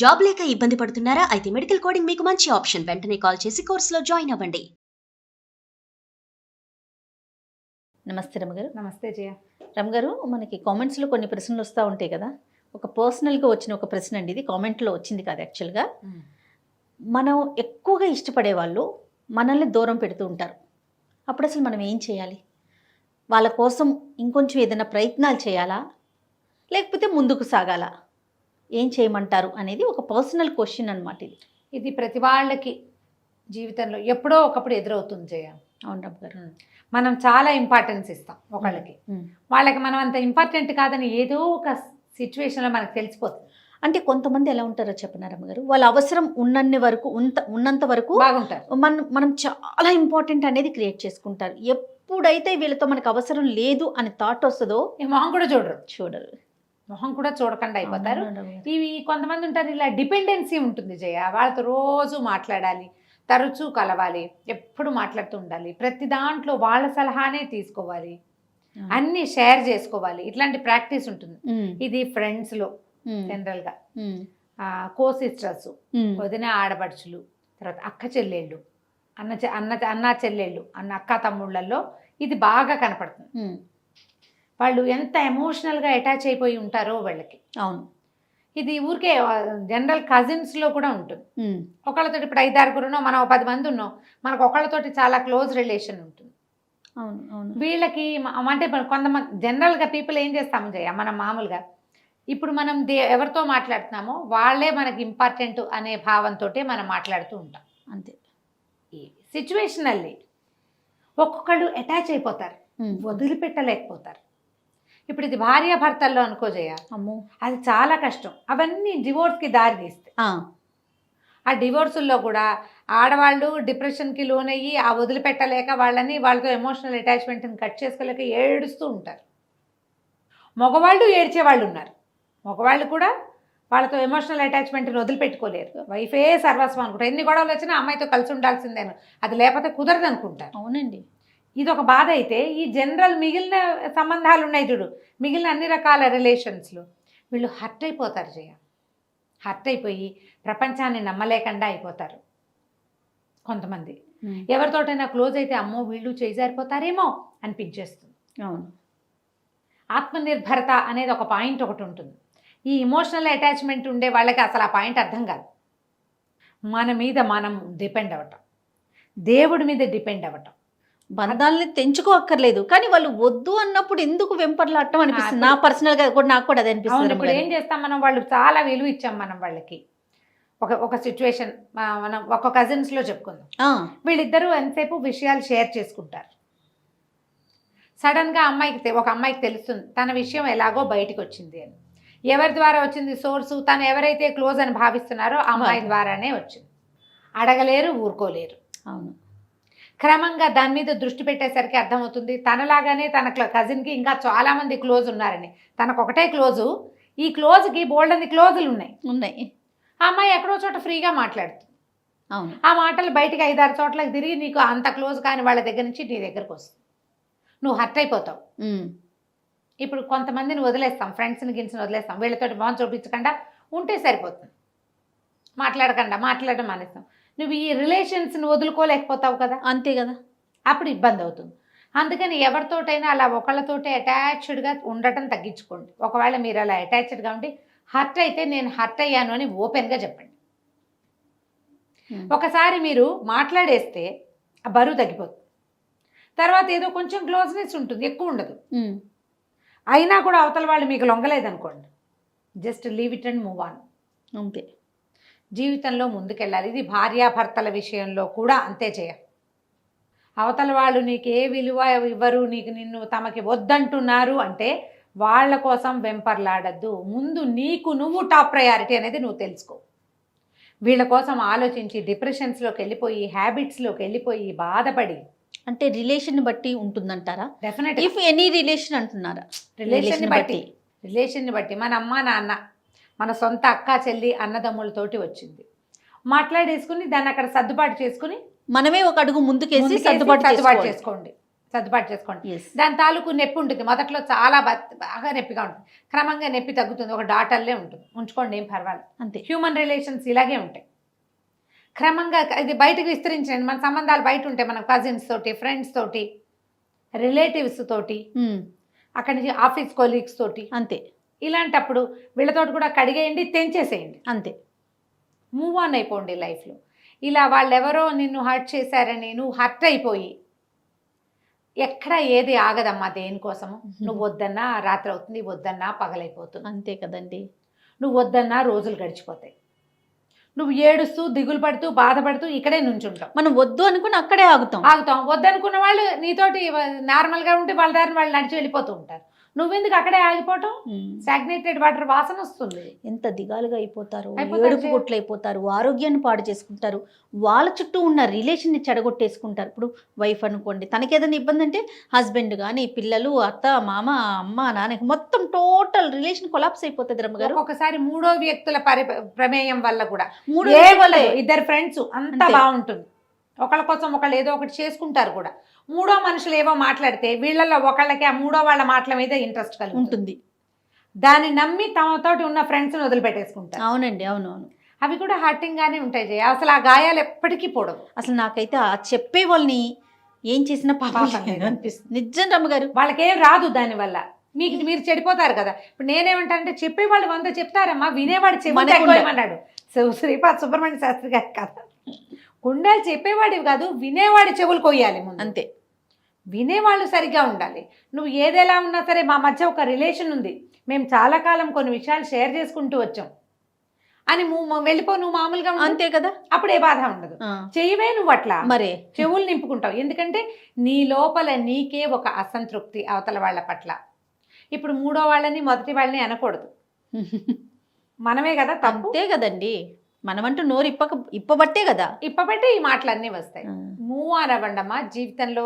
Job లేక ఇబ్బంది పడుతున్నారా? అయితే మెడికల్ కోడింగ్ మీకు మంచి ఆప్షన్. వెంటనే కాల్ చేసి కోర్సులో జాయిన్ అవ్వండి. నమస్తే రమగారు. నమస్తే జయ. రమగారు, మనకి కామెంట్స్లో కొన్ని ప్రశ్నలు వస్తూ ఉంటాయి కదా. ఒక పర్సనల్గా వచ్చిన ఒక ప్రశ్న అండి, ఇది కామెంట్లో వచ్చింది కాదు యాక్చువల్గా. మనం ఎక్కువగా ఇష్టపడే వాళ్ళు మనల్ని దూరం పెడుతూ ఉంటారు. అప్పుడు అసలు మనం ఏం చేయాలి? వాళ్ళ కోసం ఇంకొంచెం ఏదైనా ప్రయత్నాలు చేయాలా, లేకపోతే ముందుకు సాగాలా? ఏం చేయమంటారు అనేది ఒక పర్సనల్ క్వశ్చన్ అనమాట. ఇది ప్రతి వాళ్ళకి జీవితంలో ఎప్పుడో ఒకప్పుడు ఎదురవుతుంది జయ. అవును రమగారు. మనం చాలా ఇంపార్టెన్స్ ఇస్తాం ఒకళ్ళకి, వాళ్ళకి మనం అంత ఇంపార్టెంట్ కాదని ఏదో ఒక సిచ్యువేషన్లో మనకు తెలిసిపోతుంది. అంటే కొంతమంది ఎలా ఉంటారో చెప్పిన రమగారు, వాళ్ళ అవసరం ఉన్నంత వరకు బాగుంటారు. మనం చాలా ఇంపార్టెంట్ అనేది క్రియేట్ చేసుకుంటారు. ఎప్పుడైతే వీళ్ళతో మనకు అవసరం లేదు అని థాట్ వస్తుందో మొహం కూడా చూడరు, మొహం కూడా చూడకుండా అయిపోతారు. ఇవి కొంతమంది ఉంటారు, ఇలా డిపెండెన్సీ ఉంటుంది జయ. వాళ్ళతో రోజు మాట్లాడాలి, తరచూ కలవాలి, ఎప్పుడు మాట్లాడుతూ ఉండాలి, ప్రతి దాంట్లో వాళ్ళ సలహానే తీసుకోవాలి, అన్ని షేర్ చేసుకోవాలి. ఇట్లాంటి ప్రాక్టీస్ ఉంటుంది. ఇది ఫ్రెండ్స్లో జనరల్గా, కో సిస్టర్స్, వదిన ఆడపడుచులు, తర్వాత అక్క చెల్లెళ్ళు, అన్న చెల్లెళ్ళు, అక్క తమ్ముళ్ళల్లో ఇది బాగా కనపడుతుంది. వాళ్ళు ఎంత ఎమోషనల్గా అటాచ్ అయిపోయి ఉంటారో వాళ్ళకి. అవును. ఇది ఊరికే జనరల్ కజిన్స్లో కూడా ఉంటుంది. ఒకళ్ళతోటి ఇప్పుడు 5-6 మనం 10 మంది ఉన్నాం, మనకు ఒకళ్ళతోటి చాలా క్లోజ్ రిలేషన్ ఉంటుంది. అవును అవును. వీళ్ళకి అంటే కొంతమంది జనరల్గా పీపుల్ ఏం చేస్తాము జయ, మనం మామూలుగా ఇప్పుడు మనం ఎవరితో మాట్లాడుతున్నామో వాళ్ళే మనకి ఇంపార్టెంట్ అనే భావంతో మనం మాట్లాడుతూ ఉంటాం. అంతే. సిచ్యువేషనల్లీ ఒక్కొక్కళ్ళు అటాచ్ అయిపోతారు, వదిలిపెట్టలేకపోతారు. ఇప్పుడు ఇది భార్యాభర్తల్లో అనుకో జయ, అమ్మో అది చాలా కష్టం. అవన్నీ డివోర్స్కి దారి తీస్తాయి. ఆ డివోర్సుల్లో కూడా ఆడవాళ్ళు డిప్రెషన్కి లోనయ్యి ఆ వదిలిపెట్టలేక వాళ్ళతో ఎమోషనల్ అటాచ్మెంట్ని కట్ చేసుకోలేక ఏడుస్తూ ఉంటారు. మగవాళ్ళు ఏడ్చేవాళ్ళు ఉన్నారు. మగవాళ్ళు కూడా వాళ్ళతో ఎమోషనల్ అటాచ్మెంట్ని వదిలిపెట్టుకోలేరు. వైఫే సర్వస్వం అనుకుంటారు. ఎన్ని గొడవలు వచ్చినా అమ్మాయితో కలిసి ఉండాల్సిందేను, అది లేకపోతే కుదరదు అనుకుంటారు. అవునండి. ఇది ఒక బాధ. అయితే ఈ జనరల్ మిగిలిన సంబంధాలు ఉన్నాయి చూడు, మిగిలిన అన్ని రకాల రిలేషన్స్లో వీళ్ళు హర్ట్ అయిపోతారు జయ. హర్ట్ అయిపోయి ప్రపంచాన్ని నమ్మలేకుండా అయిపోతారు. కొంతమంది ఎవరితోటైనా క్లోజ్ అయితే అమ్మో వీళ్ళు చేజారిపోతారేమో అనిపించేస్తుంది. అవును. ఆత్మనిర్భరత అనేది ఒక పాయింట్ ఒకటి ఉంటుంది. ఈ ఇమోషనల్ అటాచ్మెంట్ ఉండే వాళ్ళకి అసలు ఆ పాయింట్ అర్థం కాదు. మన మీద మనం డిపెండ్ అవ్వటం, దేవుడి మీద డిపెండ్ అవ్వటం. బంధాలని తెంచుకోక్కర్లేదు, కానీ వాళ్ళు వద్దు అన్నప్పుడు ఎందుకు వెంపర్లాడటం అనిపిస్తుంది. నా పర్సనల్గా కూడా నాకు కూడా అది అనిపిస్తుంది. ఇప్పుడు ఏం చేస్తాం మనం, వాళ్ళు చాలా విలువ ఇచ్చాం మనం వాళ్ళకి. ఒక సిచ్యువేషన్ మనం ఒక కజిన్స్లో చెప్పుకుందాం. వీళ్ళిద్దరూ ఎంతసేపు విషయాలు షేర్ చేసుకుంటారు. సడన్గా ఒక అమ్మాయికి తెలుస్తుంది తన విషయం ఎలాగో బయటకు వచ్చింది అని. ఎవరి ద్వారా వచ్చింది సోర్సు? తను ఎవరైతే క్లోజ్ అని భావిస్తున్నారో ఆ అమ్మాయి ద్వారానే వచ్చింది. అడగలేరు, ఊరుకోలేరు. అవును. క్రమంగా దాని మీద దృష్టి పెట్టేసరికి అర్థమవుతుంది తనలాగానే తన కజిన్కి ఇంకా చాలామంది క్లోజ్ ఉన్నారని. తనకు ఒకటే క్లోజు, ఈ క్లోజ్కి బోల్డన్ని క్లోజులు ఉన్నాయి. ఆ అమ్మాయి ఎక్కడో చోట ఫ్రీగా మాట్లాడుతుంది. అవును. ఆ మాటలు బయటికి 5-6 చోట్లకి తిరిగి నీకు అంత క్లోజ్ కాని వాళ్ళ దగ్గర నుంచి నీ దగ్గరకు వస్తుంది. నువ్వు హర్ట్ అయిపోతావు. ఇప్పుడు కొంతమందిని వదిలేస్తాం, ఫ్రెండ్స్ని గిన్స్ని వదిలేస్తాం. వీళ్ళతోటి మొహం చూపించకుండా ఉంటే సరిపోతుంది, మాట్లాడడం మానేస్తాం. నువ్వు ఈ రిలేషన్స్ని వదులుకోలేకపోతావు కదా. అంతే కదా. అప్పుడు ఇబ్బంది అవుతుంది. అందుకని ఎవరితోటైనా అలా ఒకళ్ళతోటే అటాచ్డ్గా ఉండటం తగ్గించుకోండి. ఒకవేళ మీరు అలా అటాచ్డ్గా ఉండి హర్ట్ అయితే నేను హర్ట్ అయ్యాను అని ఓపెన్గా చెప్పండి. ఒకసారి మీరు మాట్లాడేస్తే ఆ బరువు తగ్గిపోతుంది. తర్వాత ఏదో కొంచెం క్లోజ్నెస్ ఉంటుంది, ఎక్కువ ఉండదు. అయినా కూడా అవతల వాళ్ళు మీకు లొంగలేదనుకోండి, just leave it and move on. అంతే. జీవితంలో ముందుకెళ్ళాలి. ఇది భార్యాభర్తల విషయంలో కూడా అంతే చేయాలి. అవతల వాళ్ళు నీకు ఏ విలువ ఇవ్వరు, నిన్ను తమకి వద్దంటున్నారు అంటే వాళ్ళ కోసం వెంపర్లాడద్దు. ముందు నీకు నువ్వు టాప్ ప్రయారిటీ అనేది నువ్వు తెలుసుకో. వీళ్ళ కోసం ఆలోచించి డిప్రెషన్స్లోకి వెళ్ళిపోయి, హ్యాబిట్స్లోకి వెళ్ళిపోయి బాధపడి, అంటే రిలేషన్ బట్టి ఉంటుందంటారా? డెఫినెట్. ఇఫ్ ఎనీ రిలేషన్ అంటున్నారా? రిలేషన్ని బట్టి మన అమ్మ నాన్న, మన సొంత అక్క చెల్లి అన్నదమ్ములతోటి వచ్చింది, మాట్లాడేసుకుని దాన్ని అక్కడ సర్దుబాటు చేసుకుని మనమే ఒక అడుగు ముందుకేసి సర్దుబాటు చేసుకోండి. సర్దుబాటు చేసుకోండి. ఎస్ దాని తాలూకు నొప్పి ఉంటుంది, మొదట్లో చాలా బాగా నొప్పిగా ఉంటుంది, క్రమంగా నొప్పి తగ్గుతుంది, ఒక డాటర్లే ఉంటుంది, ఉంచుకోండి, ఏం పర్వాలేదు. అంతే. హ్యూమన్ రిలేషన్స్ ఇలాగే ఉంటాయి, క్రమంగా ఇది బయటకు విస్తరించండి. మన సంబంధాలు బయట ఉంటాయి, మన కజిన్స్ తోటి, ఫ్రెండ్స్ తోటి, రిలేటివ్స్ తోటి, అక్కడి నుంచి ఆఫీస్ కొలీగ్స్ తోటి. అంతే. ఇలాంటప్పుడు వీళ్ళతోటి కూడా కడిగేయండి, తెంచేసేయండి, అంతే. మూవ్ ఆన్ అయిపోండి లైఫ్లో. ఇలా వాళ్ళెవరో నిన్ను హర్ట్ చేశారని నువ్వు హర్ట్ అయిపోయి ఎక్కడ ఏది ఆగదమ్మా దేనికోసము. నువ్వు వద్దన్నా రాత్రి అవుతుంది, వద్దన్నా పగలైపోతుంది, అంతే కదండి. నువ్వు వద్దన్నా రోజులు గడిచిపోతాయి, నువ్వు ఏడుస్తూ దిగులు పడుతూ బాధపడుతూ ఇక్కడే నుంచుంటావు. మనం వద్దు అనుకుని అక్కడే ఆగుతాం. వద్దనుకున్న వాళ్ళు నీతోటి నార్మల్గా ఉంటే వాళ్ళ దారిని వాళ్ళు నడిచి వెళ్ళిపోతూ ఉంటారు, నువ్వెందుకు అక్కడే ఆగిపోవటం? స్టాగ్నేటెడ్ వాటర్ వాసన వస్తుంది. ఎంత దిగాలుగా అయిపోతారు, ఏడుపు గుట్లు అయిపోతారు, ఆరోగ్యాన్ని పాడు చేసుకుంటారు, వాళ్ళ చుట్టూ ఉన్న రిలేషన్ని చెడగొట్టేసుకుంటారు. ఇప్పుడు వైఫ్ అనుకోండి, తనకేదైనా ఇబ్బంది అంటే హస్బెండ్ కానీ పిల్లలు, అత్త, మామ, అమ్మ, నాన్నకి మొత్తం టోటల్ రిలేషన్ కొలాప్స్ అయిపోతుంది రమ్మగారు. ఒకసారి మూడో వ్యక్తుల ప్రమేయం వల్ల కూడా, ఇద్దరు ఫ్రెండ్స్ అంతా బాగుంటుంది, ఒకళ్ళ కోసం ఒకళ్ళు ఏదో ఒకటి చేసుకుంటారు కూడా, మూడో మనుషులు ఏవో మాట్లాడితే వీళ్ళల్లో ఒకళ్ళకి ఆ మూడో వాళ్ళ మాటల మీద ఇంట్రెస్ట్ కలిగి ఉంటుంది, దాన్ని నమ్మి తమతోటి ఉన్న ఫ్రెండ్స్ని వదిలిపెట్టేసుకుంటారు. అవునండి, అవునవును. అవి కూడా హర్టింగ్ గానే ఉంటాయి జయ, అసలు ఆ గాయాలు ఎప్పటికీ పోవడం. అసలు నాకైతే ఆ చెప్పే వాళ్ళని ఏం చేసినా పాపం అనిపిస్తుంది. నిజం రమ్మగారు, వాళ్ళకేం రాదు దానివల్ల, మీరు చెడిపోతారు కదా. ఇప్పుడు నేనేమంటానంటే చెప్పేవాళ్ళు 100 చెప్తారమ్మా, వినేవాడు చెప్పమన్నాడు శ్రీపాద సుబ్రహ్మణ్య శాస్త్రి గారు కదా. గుండాలు చెప్పేవాడివి కాదు, వినేవాడి చెవులు కొయ్యాలి ముందు. అంతే. వినేవాళ్ళు సరిగ్గా ఉండాలి. నువ్వు ఏదెలా ఉన్నా సరే, మా మధ్య ఒక రిలేషన్ ఉంది, మేము చాలా కాలం కొన్ని విషయాలు షేర్ చేసుకుంటూ వచ్చాం అని వెళ్ళిపో, నువ్వు మామూలుగా అంతే కదా, అప్పుడు ఏ బాధ ఉండదు. చెయ్యవే నువ్వు అట్లా మరే చెవులు నింపుకుంటావు, ఎందుకంటే నీ లోపల నీకే ఒక అసంతృప్తి అవతల వాళ్ళ పట్ల. ఇప్పుడు మూడో వాళ్ళని మొదటి వాళ్ళని అనకూడదు, మనమే కదా తప్పు. అంతే కదండి, మనమంటూ నోరు ఇప్పబట్టే కదా, ఇప్పబట్టే ఈ మాటలన్నీ వస్తాయి. మూవ్ ఆన్ అవ్వండమ్మా. జీవితంలో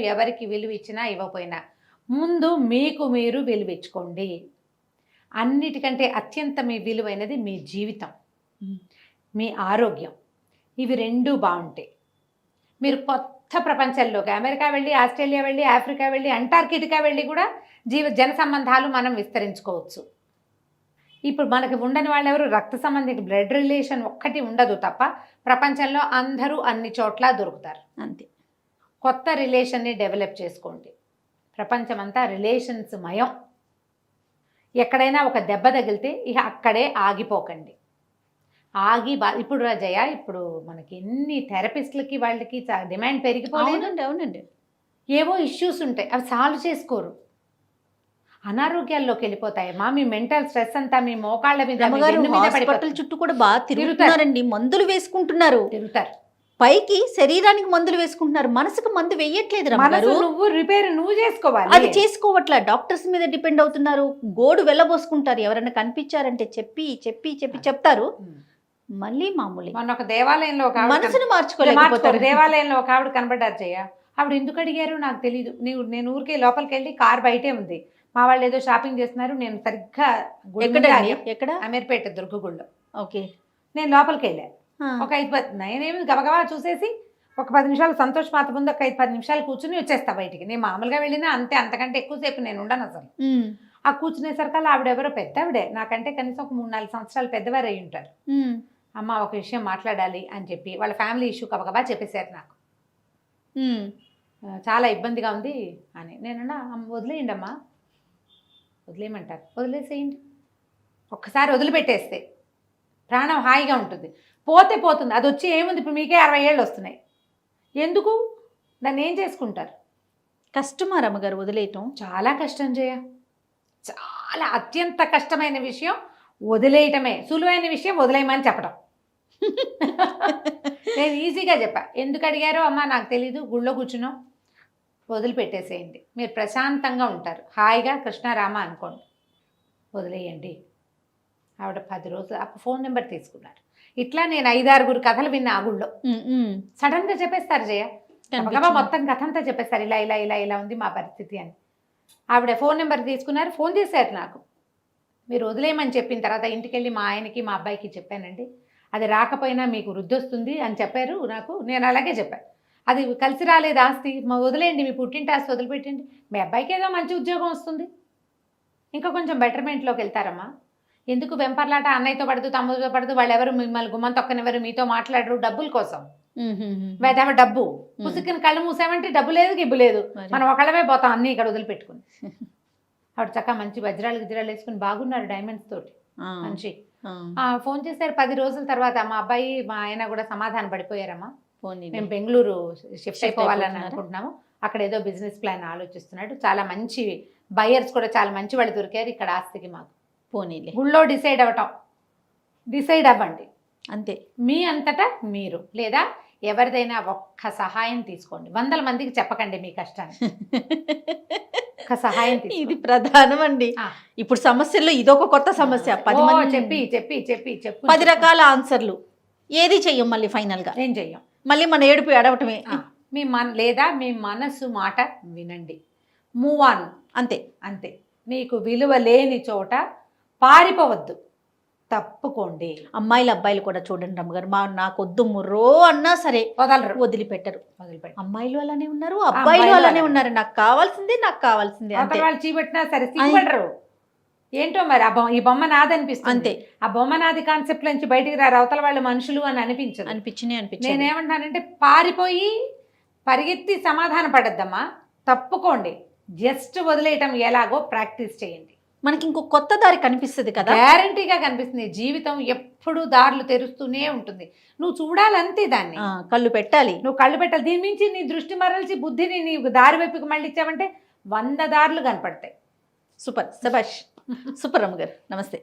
ఎవరికి విలువ ఇచ్చినా ఇవ్వకపోయినా ముందు మీకు మీరు విలువ ఇచ్చుకోండి. అన్నిటికంటే అత్యంత మీ విలువైనది మీ జీవితం, మీ ఆరోగ్యం. ఇవి రెండూ బాగుంటాయి. మీరు కొత్త ప్రపంచంలోకి అమెరికా వెళ్ళి, ఆస్ట్రేలియా వెళ్ళి, ఆఫ్రికా వెళ్ళి, అంటార్కిటికా వెళ్ళి కూడా జన సంబంధాలు మనం విస్తరించుకోవచ్చు. ఇప్పుడు మనకి ఉండని వాళ్ళు ఎవరు, రక్త సంబంధిక బ్లడ్ రిలేషన్ ఒక్కటి ఉండదు తప్ప ప్రపంచంలో అందరూ అన్ని చోట్ల దొరుకుతారు. అంతే. కొత్త రిలేషన్ని డెవలప్ చేసుకోండి. ప్రపంచమంతా రిలేషన్స్ మయం. ఎక్కడైనా ఒక దెబ్బ తగిలితే ఇక అక్కడే ఆగిపోకండి. ఇప్పుడు రాజయ్య, ఇప్పుడు మనకి ఎన్ని థెరపిస్టులకి వాళ్ళకి డిమాండ్ పెరిగిపోలేదండి. అవునండి, ఏవో ఇష్యూస్ ఉంటాయి, అవి సాల్వ్ చేసుకోరు, అనారోగ్యాల్లోకి వెళ్ళిపోతాయమ్మా. మీ మెంటల్ స్ట్రెస్ అంతా మీ మోకాళ్ళ మీద, హాస్పిటల్ చుట్టూ కూడా బాగా తిరుగుతారండి, మందులు వేసుకుంటున్నారు, తిరుగుతారు. పైకి శరీరానికి మందులు వేసుకుంటున్నారు, మనసుకు మందు వేయట్లేదు. నువ్వు రిపేర్ నువ్వు చేసుకోవాలి, అది చేసుకోవట్లా. డాక్టర్స్ మీద డిపెండ్ అవుతున్నారు, గోడు వెళ్ళబోసుకుంటారు. ఎవరైనా కనిపించారంటే చెప్తారు, మళ్ళీ మామూలు. మొన్న ఒక దేవాలయంలో ఒక మనసును మార్చుకోలేకపోతారు. దేవాలయంలో ఒక ఆవిడ కనబడ్డారు జయ. ఆవిడ ఎందుకు అడిగారు నాకు తెలియదు. నేను ఊరికే లోపలికి వెళ్ళి కార్ బయటే ఉంది, మా వాళ్ళు ఏదో షాపింగ్ చేస్తున్నారు, నేను సరిగ్గా ఎక్కడ అమీర్పేట దుర్గగుళ్ళో. ఓకే. నేను లోపలికి వెళ్ళాను, ఒక 5-10 నేనేమి గబగబా చూసేసి ఒక 10 నిమిషాలు సంతోష్ మాత ముందు ఒక 5-10 నిమిషాలు కూర్చుని వచ్చేస్తా బయటికి. నేను మామూలుగా వెళ్ళినా అంతే, అంతకంటే ఎక్కువసేపు నేను ఉండను అసలు. ఆ కూర్చునేసరికల్లా ఆవిడెవరో పెద్దవిడే, నాకంటే కనీసం ఒక 3-4 సంవత్సరాలు పెద్దవారు అయి ఉంటారు. అమ్మ ఒక విషయం మాట్లాడాలి అని చెప్పి వాళ్ళ ఫ్యామిలీ ఇష్యూ గబగబా చెప్పేశారు నాకు. చాలా ఇబ్బందిగా ఉంది అని. నేనన్నా వదిలేయండి అమ్మా, వదిలేయమంటారు, వదిలేసేయండి. ఒక్కసారి వదిలిపెట్టేస్తే ప్రాణం హాయిగా ఉంటుంది. పోతే పోతుంది, అది వచ్చి ఏముంది. ఇప్పుడు మీకే 60 ఏళ్ళు వస్తున్నాయి, ఎందుకు దాన్ని ఏం చేసుకుంటారు? కష్టమా రమ్మగారు వదిలేయటం? చాలా కష్టం జయ, చాలా అత్యంత కష్టమైన విషయం వదిలేయటమే. సులువైన విషయం వదిలేయమని చెప్పడం. నేను ఈజీగా చెప్పా. ఎందుకు అడిగారో అమ్మ నాకు తెలీదు, గుళ్ళో కూర్చున్నాం, వదిలిపెట్టేసేయండి, మీరు ప్రశాంతంగా ఉంటారు, హాయిగా కృష్ణారామ అనుకోండి, వదిలేయండి. ఆవిడ 10 రోజులు ఫోన్ నెంబర్ తీసుకున్నారు. ఇట్లా నేను 5-6 కథలు విన్నా ఆ గుళ్ళో. సడన్గా చెప్పేస్తారు జయ, మొత్తం కథ అంతా చెప్పేస్తారు, ఇలా ఇలా ఇలా ఇలా ఉంది మా పరిస్థితి అని. ఆవిడ ఫోన్ నెంబర్ తీసుకున్నారు, ఫోన్ చేశారు నాకు. మీరు వదిలేయమని చెప్పిన తర్వాత ఇంటికి వెళ్ళి మా ఆయనకి మా అబ్బాయికి చెప్పానండి, అది రాకపోయినా మీకు వృద్ధి వస్తుంది అని చెప్పారు నాకు. నేను అలాగే చెప్పాను. అది కలిసి రాలేదు ఆస్తి, వదిలేయండి, మీ పుట్టింటి ఆస్తి వదిలిపెట్టండి, మీ అబ్బాయికి ఏదో మంచి ఉద్యోగం వస్తుంది, ఇంకా కొంచెం బెటర్మెంట్లోకి వెళ్తారమ్మా. ఎందుకు వెంపర్లాట, అన్నయ్యతో పడుతూ తమ్ముడితో పడుతూ, వాళ్ళు ఎవరు మిమ్మల్ని గుమ్మం తొక్కనివ్వరు, మీతో మాట్లాడరు, డబ్బుల కోసం. వేదవ డబ్బు పుసుకుని కళ్ళు మూసామంటే డబ్బు లేదు, గిబ్బు లేదు, మనం ఒకళ్ళమే పోతాం అన్నీ ఇక్కడ వదిలిపెట్టుకుని. ఆవిడ చక్కగా మంచి వజ్రాలు గిజ్రాలు వేసుకుని బాగున్నారు, డైమండ్స్ తోటి మంచి. ఫోన్ చేశారు 10 రోజుల తర్వాత, మా అబ్బాయి మా ఆయన కూడా సమాధాన పడిపోయారమ్మా, మేము బెంగళూరు షిఫ్ట్ అయిపోవాలని అనుకుంటున్నాము, అక్కడ ఏదో బిజినెస్ ప్లాన్ ఆలోచిస్తున్నాడు, చాలా మంచి బయర్స్ కూడా చాలా మంచి వాళ్ళు దొరికారు ఇక్కడ ఆస్తికి మాకు. పోనీలే, గుళ్ళో డిసైడ్ అవ్వండి అంతే. మీ అంతటా మీరు, లేదా ఎవరిదైనా ఒక్క సహాయం తీసుకోండి, 100 మందికి చెప్పకండి మీ కష్టాన్ని, ఒక్క సహాయం ఇది ప్రధానం అండి. ఇప్పుడు సమస్యల్లో ఇదొక కొత్త సమస్య. 10 మంది చెప్పి 10 రకాల ఆన్సర్లు, ఏది చెయ్యం మళ్ళీ ఫైనల్ గా, ఏం చెయ్యం, మళ్ళీ మన ఏడుపు ఏడవటమే. లేదా మీ మనసు మాట వినండి, మూవ్ ఆన్, అంతే. మీకు విలువ లేని చోట పారిపోవద్దు, తప్పుకోండి. అమ్మాయిలు అబ్బాయిలు కూడా చూడండి రమ్మగారు, నాకొద్దు ముర్రో అన్నా సరే వదిలిపెట్టరు. అమ్మాయిలు అలానే ఉన్నారు, అబ్బాయిలు అలానే ఉన్నారు, నాకు కావాల్సిందే వాళ్ళు చీపెట్టినా సరే సిగ్గుపడరు. ఏంటో మరి ఈ బొమ్మ నాదనిపిస్తుంది, అంతే. ఆ బొమ్మ నాది కాన్సెప్ట్ నుంచి బయటికి రారు, అవతల వాళ్ళు మనుషులు అని అనిపించింది. నేనేమంటానంటే పారిపోయి పరిగెత్తి సమాధాన పడద్దమ్మా, తప్పుకోండి, జస్ట్ వదిలేయటం ఎలాగో ప్రాక్టీస్ చేయండి. మనకి ఇంకో కొత్త దారి కనిపిస్తుంది కదా, గ్యారంటీగా కనిపిస్తుంది. జీవితం ఎప్పుడు దారులు తెరుస్తూనే ఉంటుంది, నువ్వు చూడాలంతే, దాన్ని కళ్ళు పెట్టాలి, నువ్వు కళ్ళు పెట్టాలి. దీని నుంచి నీ దృష్టి మరల్చి బుద్ధిని నీ దారి వైపుకి మళ్ళీ ఇచ్చావంటే 100 దారులు కనపడతాయి. సూపర్, శభాష్, సూపర్ రమ్మగారు. నమస్తే.